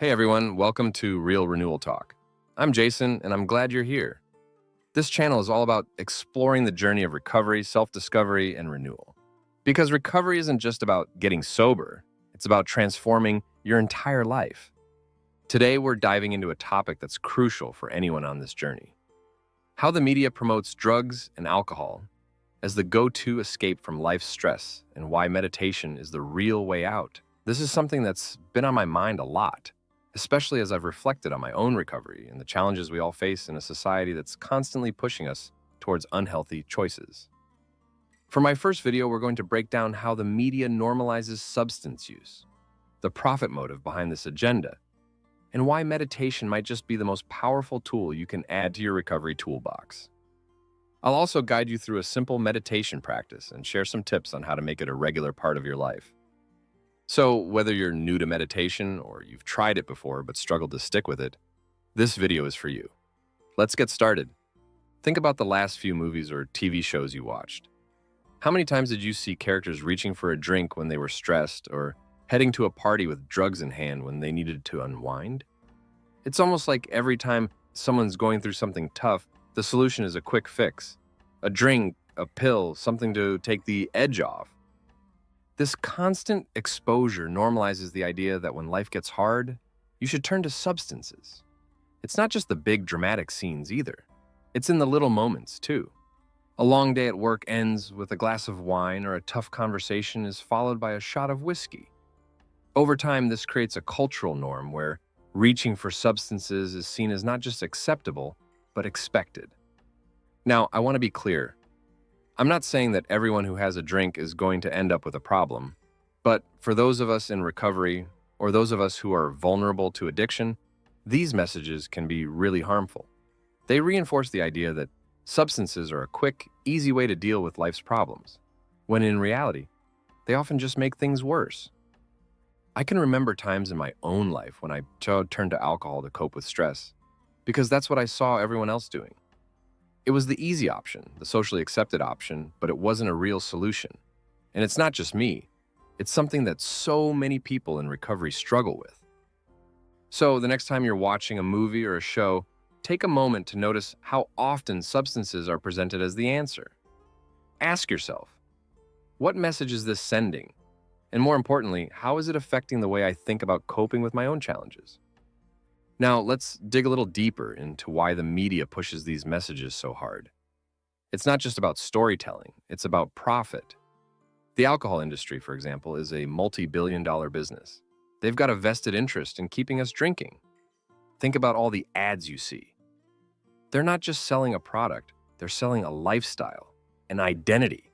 Hey everyone, welcome to Real Renewal Talk. I'm Jason, and I'm glad you're here. This channel is all about exploring the journey of recovery, self-discovery, and renewal. Because recovery isn't just about getting sober, it's about transforming your entire life. Today, we're diving into a topic that's crucial for anyone on this journey. How the media promotes drugs and alcohol as the go-to escape from life's stress, and why meditation is the real way out. This is something that's been on my mind a lot, especially as I've reflected on my own recovery and the challenges we all face in a society that's constantly pushing us towards unhealthy choices. For my first video, we're going to break down how the media normalizes substance use, the profit motive behind this agenda, and why meditation might just be the most powerful tool you can add to your recovery toolbox. I'll also guide you through a simple meditation practice and share some tips on how to make it a regular part of your life. So, whether you're new to meditation or you've tried it before but struggled to stick with it, this video is for you. Let's get started. Think about the last few movies or TV shows you watched. How many times did you see characters reaching for a drink when they were stressed, or heading to a party with drugs in hand when they needed to unwind? It's almost like every time someone's going through something tough, the solution is a quick fix. A drink, a pill, something to take the edge off. This constant exposure normalizes the idea that when life gets hard, you should turn to substances. It's not just the big dramatic scenes either. It's in the little moments too. A long day at work ends with a glass of wine, or a tough conversation is followed by a shot of whiskey. Over time, this creates a cultural norm where reaching for substances is seen as not just acceptable, but expected. Now, I want to be clear. I'm not saying that everyone who has a drink is going to end up with a problem, but for those of us in recovery, or those of us who are vulnerable to addiction, these messages can be really harmful. They reinforce the idea that substances are a quick, easy way to deal with life's problems, when in reality, they often just make things worse. I can remember times in my own life when I turned to alcohol to cope with stress, because that's what I saw everyone else doing. It was the easy option, the socially accepted option, but it wasn't a real solution. And it's not just me. It's something that so many people in recovery struggle with. So the next time you're watching a movie or a show, take a moment to notice how often substances are presented as the answer. Ask yourself, what message is this sending? And more importantly, how is it affecting the way I think about coping with my own challenges? Now, let's dig a little deeper into why the media pushes these messages so hard. It's not just about storytelling, it's about profit. The alcohol industry, for example, is a multi-billion-dollar business. They've got a vested interest in keeping us drinking. Think about all the ads you see. They're not just selling a product, they're selling a lifestyle, an identity.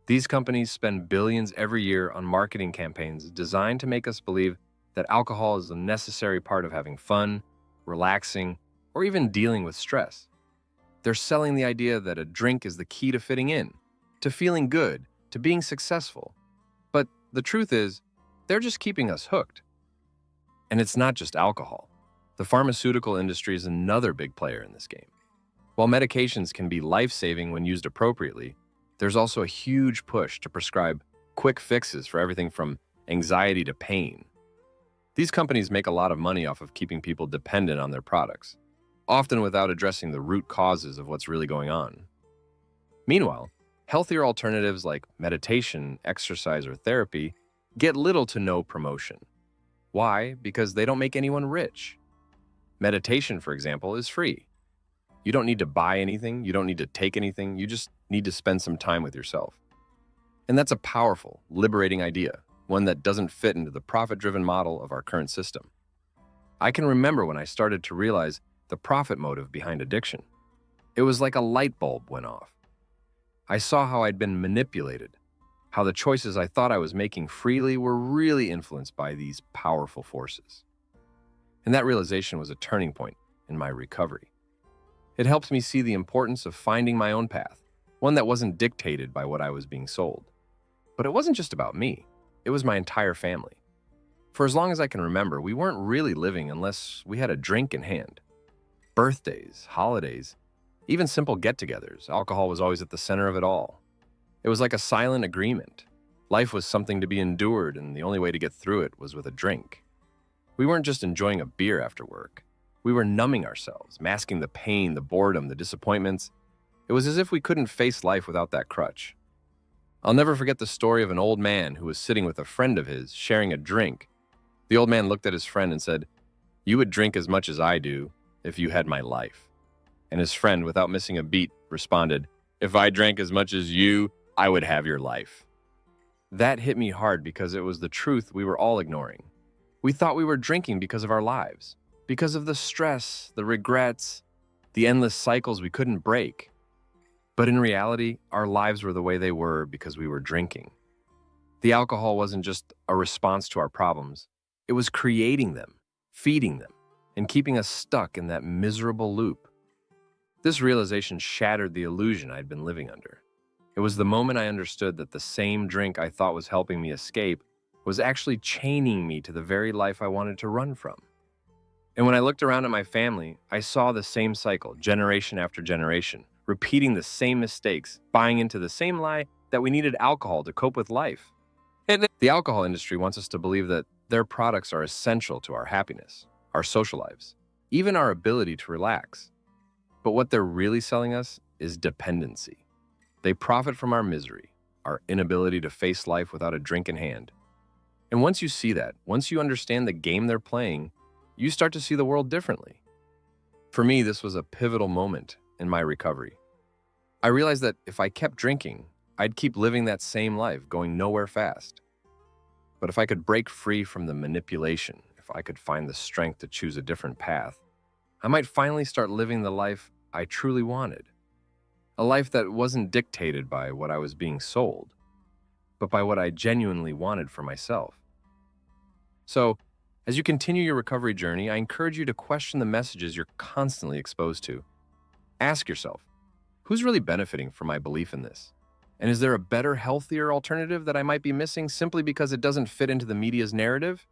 These companies spend billions every year on marketing campaigns designed to make us believe that alcohol is a necessary part of having fun, relaxing, or even dealing with stress. They're selling the idea that a drink is the key to fitting in, to feeling good, to being successful. But the truth is, they're just keeping us hooked. And it's not just alcohol. The pharmaceutical industry is another big player in this game. While medications can be life-saving when used appropriately, there's also a huge push to prescribe quick fixes for everything from anxiety to pain. These companies make a lot of money off of keeping people dependent on their products, often without addressing the root causes of what's really going on. Meanwhile, healthier alternatives like meditation, exercise, or therapy get little to no promotion. Why? Because they don't make anyone rich. Meditation, for example, is free. You don't need to buy anything, you don't need to take anything, you just need to spend some time with yourself. And that's a powerful, liberating idea, one that doesn't fit into the profit-driven model of our current system. I can remember when I started to realize the profit motive behind addiction. It was like a light bulb went off. I saw how I'd been manipulated, how the choices I thought I was making freely were really influenced by these powerful forces. And that realization was a turning point in my recovery. It helped me see the importance of finding my own path, one that wasn't dictated by what I was being sold. But it wasn't just about me. It was my entire family. For as long as I can remember, we weren't really living unless we had a drink in hand. Birthdays, holidays, even simple get-togethers, alcohol was always at the center of it all. It was like a silent agreement. Life was something to be endured, and the only way to get through it was with a drink. We weren't just enjoying a beer after work. We were numbing ourselves, masking the pain, the boredom, the disappointments. It was as if we couldn't face life without that crutch. I'll never forget the story of an old man who was sitting with a friend of his, sharing a drink. The old man looked at his friend and said, "You would drink as much as I do if you had my life." And his friend, without missing a beat, responded, "If I drank as much as you, I would have your life." That hit me hard because it was the truth we were all ignoring. We thought we were drinking because of our lives, because of the stress, the regrets, the endless cycles we couldn't break. But in reality, our lives were the way they were because we were drinking. The alcohol wasn't just a response to our problems. It was creating them, feeding them, and keeping us stuck in that miserable loop. This realization shattered the illusion I'd been living under. It was the moment I understood that the same drink I thought was helping me escape was actually chaining me to the very life I wanted to run from. And when I looked around at my family, I saw the same cycle, generation after generation, repeating the same mistakes, buying into the same lie that we needed alcohol to cope with life. And the alcohol industry wants us to believe that their products are essential to our happiness, our social lives, even our ability to relax. But what they're really selling us is dependency. They profit from our misery, our inability to face life without a drink in hand. And once you see that, once you understand the game they're playing, you start to see the world differently. For me, this was a pivotal moment in my recovery. I realized that if I kept drinking, I'd keep living that same life, going nowhere fast. But if I could break free from the manipulation, if I could find the strength to choose a different path, I might finally start living the life I truly wanted. A life that wasn't dictated by what I was being sold, but by what I genuinely wanted for myself. So, as you continue your recovery journey, I encourage you to question the messages you're constantly exposed to. Ask yourself, who's really benefiting from my belief in this? And is there a better, healthier alternative that I might be missing simply because it doesn't fit into the media's narrative?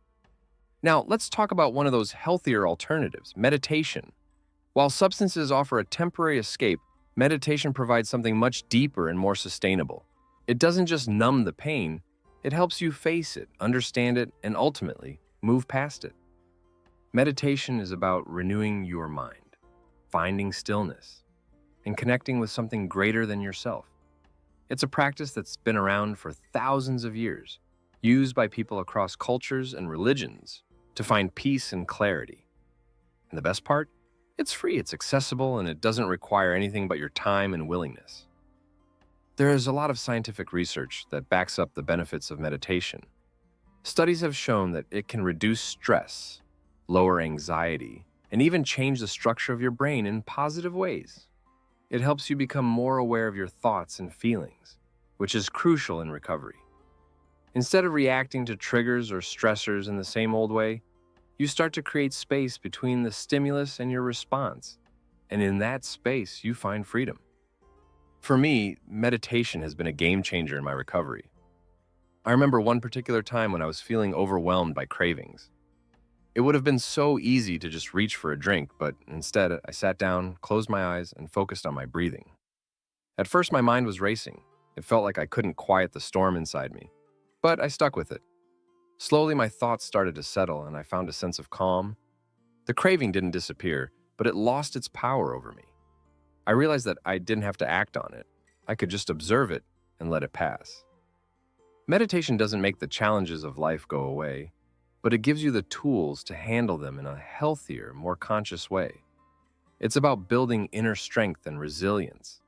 Now, let's talk about one of those healthier alternatives, meditation. While substances offer a temporary escape, meditation provides something much deeper and more sustainable. It doesn't just numb the pain, it helps you face it, understand it, and ultimately move past it. Meditation is about renewing your mind, finding stillness, and connecting with something greater than yourself. It's a practice that's been around for thousands of years, used by people across cultures and religions to find peace and clarity. And the best part? It's free, it's accessible, and it doesn't require anything but your time and willingness. There is a lot of scientific research that backs up the benefits of meditation. Studies have shown that it can reduce stress, lower anxiety, and even change the structure of your brain in positive ways. It helps you become more aware of your thoughts and feelings, which is crucial in recovery. Instead of reacting to triggers or stressors in the same old way, you start to create space between the stimulus and your response, and in that space, you find freedom. For me, meditation has been a game changer in my recovery. I remember one particular time when I was feeling overwhelmed by cravings. It would have been so easy to just reach for a drink, but instead I sat down, closed my eyes, and focused on my breathing. At first, my mind was racing. It felt like I couldn't quiet the storm inside me, but I stuck with it. Slowly, my thoughts started to settle, and I found a sense of calm. The craving didn't disappear, but it lost its power over me. I realized that I didn't have to act on it. I could just observe it and let it pass. Meditation doesn't make the challenges of life go away, but it gives you the tools to handle them in a healthier, more conscious way. It's about building inner strength and resilience,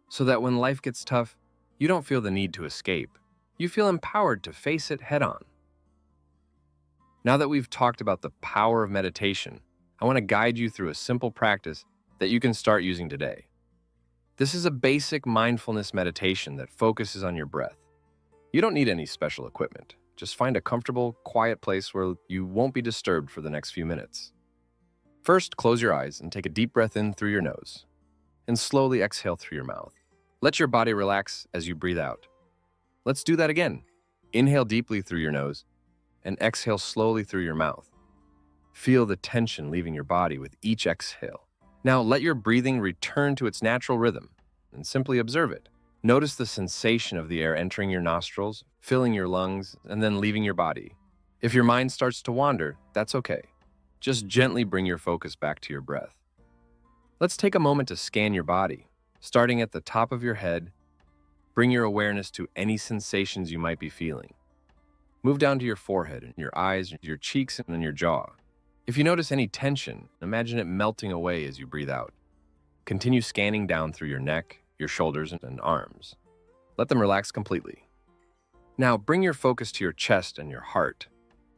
so that when life gets tough, you don't feel the need to escape. You feel empowered to face it head on. Now that we've talked about the power of meditation, I want to guide you through a simple practice that you can start using today. This is a basic mindfulness meditation that focuses on your breath. You don't need any special equipment. Just find a comfortable, quiet place where you won't be disturbed for the next few minutes. First, close your eyes and take a deep breath in through your nose, and slowly exhale through your mouth. Let your body relax as you breathe out. Let's do that again. Inhale deeply through your nose, and exhale slowly through your mouth. Feel the tension leaving your body with each exhale. Now let your breathing return to its natural rhythm, and simply observe it. Notice the sensation of the air entering your nostrils, filling your lungs, and then leaving your body. If your mind starts to wander, that's okay. Just gently bring your focus back to your breath. Let's take a moment to scan your body. Starting at the top of your head, bring your awareness to any sensations you might be feeling. Move down to your forehead, and your eyes, your cheeks, and then your jaw. If you notice any tension, imagine it melting away as you breathe out. Continue scanning down through your neck, your shoulders, and arms. Let them relax completely. Now, bring your focus to your chest and your heart.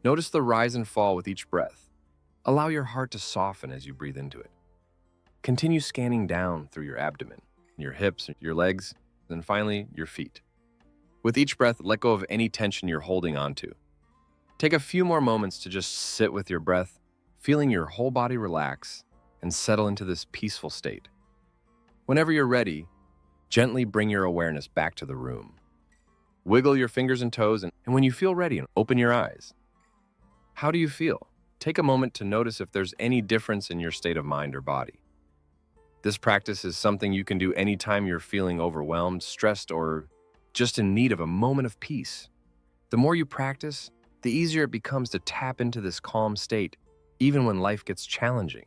Notice the rise and fall with each breath. Allow your heart to soften as you breathe into it. Continue scanning down through your abdomen, your hips, your legs, and finally, your feet. With each breath, let go of any tension you're holding onto. Take a few more moments to just sit with your breath, feeling your whole body relax and settle into this peaceful state. Whenever you're ready, gently bring your awareness back to the room. Wiggle your fingers and toes, and when you feel ready, open your eyes. How do you feel? Take a moment to notice if there's any difference in your state of mind or body. This practice is something you can do anytime you're feeling overwhelmed, stressed, or just in need of a moment of peace. The more you practice, the easier it becomes to tap into this calm state, even when life gets challenging.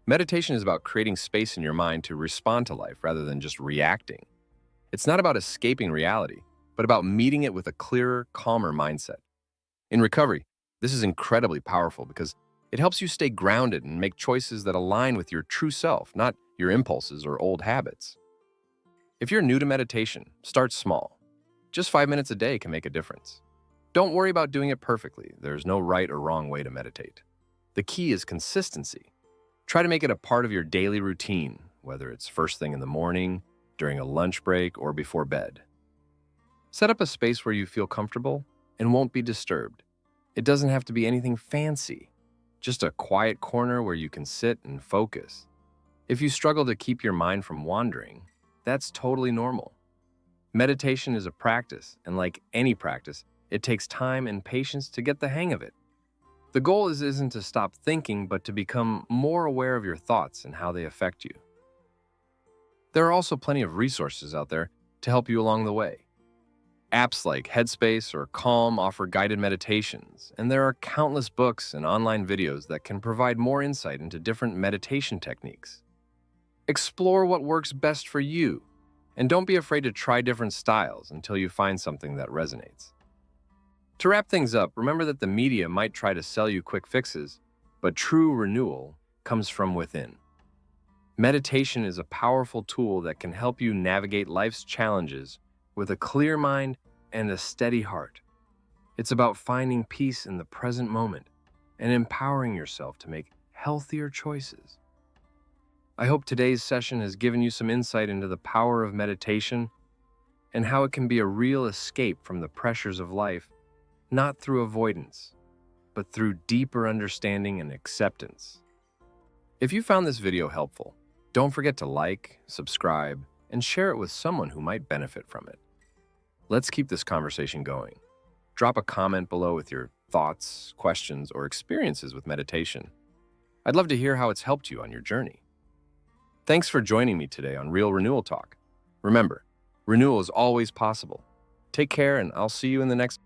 Meditation is about creating space in your mind to respond to life rather than just reacting. It's not about escaping reality, but about meeting it with a clearer, calmer mindset. In recovery, this is incredibly powerful because it helps you stay grounded and make choices that align with your true self, not your impulses or old habits. If you're new to meditation, start small. Just 5 minutes a day can make a difference. Don't worry about doing it perfectly. There's no right or wrong way to meditate. The key is consistency. Try to make it a part of your daily routine, whether it's first thing in the morning, during a lunch break, or before bed. Set up a space where you feel comfortable and won't be disturbed. It doesn't have to be anything fancy, just a quiet corner where you can sit and focus. If you struggle to keep your mind from wandering, that's totally normal. Meditation is a practice, and like any practice, it takes time and patience to get the hang of it. The goal isn't to stop thinking, but to become more aware of your thoughts and how they affect you. There are also plenty of resources out there to help you along the way. Apps like Headspace or Calm offer guided meditations, and there are countless books and online videos that can provide more insight into different meditation techniques. Explore what works best for you, and don't be afraid to try different styles until you find something that resonates. To wrap things up, remember that the media might try to sell you quick fixes, but true renewal comes from within. Meditation is a powerful tool that can help you navigate life's challenges with a clear mind and a steady heart. It's about finding peace in the present moment and empowering yourself to make healthier choices. I hope today's session has given you some insight into the power of meditation and how it can be a real escape from the pressures of life, not through avoidance, but through deeper understanding and acceptance. If you found this video helpful, don't forget to like, subscribe, and share it with someone who might benefit from it. Let's keep this conversation going. Drop a comment below with your thoughts, questions, or experiences with meditation. I'd love to hear how it's helped you on your journey. Thanks for joining me today on Real Renewal Talk. Remember, renewal is always possible. Take care, and I'll see you in the next